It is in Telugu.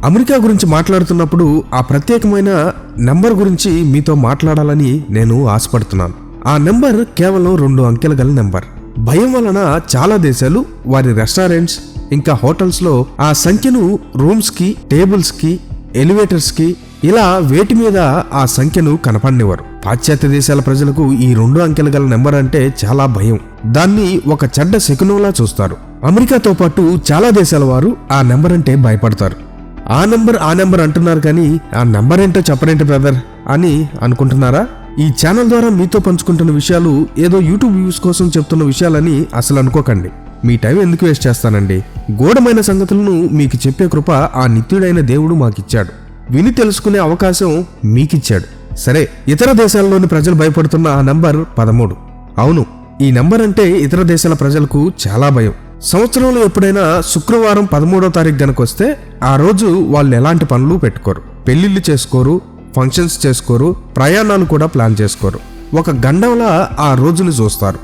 అమెరికా గురించి మాట్లాడుతున్నప్పుడు ఆ ప్రత్యేకమైన నెంబర్ గురించి మీతో మాట్లాడాలని నేను ఆశపడుతున్నాను. ఆ నెంబర్ కేవలం 2 అంకెలు గల నెంబర్. భయం వలన చాలా దేశాలు వారి రెస్టారెంట్స్ ఇంకా హోటల్స్ లో ఆ సంఖ్యను రూమ్స్ కి, టేబుల్స్ కి, ఎలివేటర్స్ కి ఇలా వేటి మీద ఆ సంఖ్యను కనపడనివ్వరు. పాశ్చాత్య దేశాల ప్రజలకు ఈ 2 అంకెలు గల నెంబర్ అంటే చాలా భయం. దాన్ని ఒక చెడ్డ శకునంలా చూస్తారు. అమెరికాతో పాటు చాలా దేశాల వారు ఆ నెంబర్ అంటే భయపడతారు. ఆ నెంబర్ అంటున్నారు కానీ ఆ నెంబర్ ఏంటో చెప్పరేంటి బ్రదర్ అని అనుకుంటున్నారా? ఈ ఛానల్ ద్వారా మీతో పంచుకుంటున్న విషయాలు ఏదో యూట్యూబ్ వ్యూస్ కోసం చెప్తున్న విషయాలని అసలు అనుకోకండి. మీ టైం ఎందుకు వేస్ట్ చేస్తానండి? గూఢమైన సంగతులను మీకు చెప్పే కృప ఆ నిత్యుడైన దేవుడు మాకిచ్చాడు. విని తెలుసుకునే అవకాశం మీకిచ్చాడు. సరే, ఇతర దేశాల్లోని ప్రజలు భయపడుతున్న ఆ నంబర్ 13. అవును, ఈ నంబర్ అంటే ఇతర దేశాల ప్రజలకు చాలా భయం. సంవత్సరంలో ఎప్పుడైనా శుక్రవారం 13వ తారీఖు గనకొస్తే ఆ రోజు వాళ్ళు ఎలాంటి పనులు పెట్టుకోరు. పెళ్లిళ్ళు చేసుకోరు, ఫంక్షన్స్ చేసుకోరు, ప్రయాణాలు కూడా ప్లాన్ చేసుకోరు. ఒక గండంలా ఆ రోజుని చూస్తారు.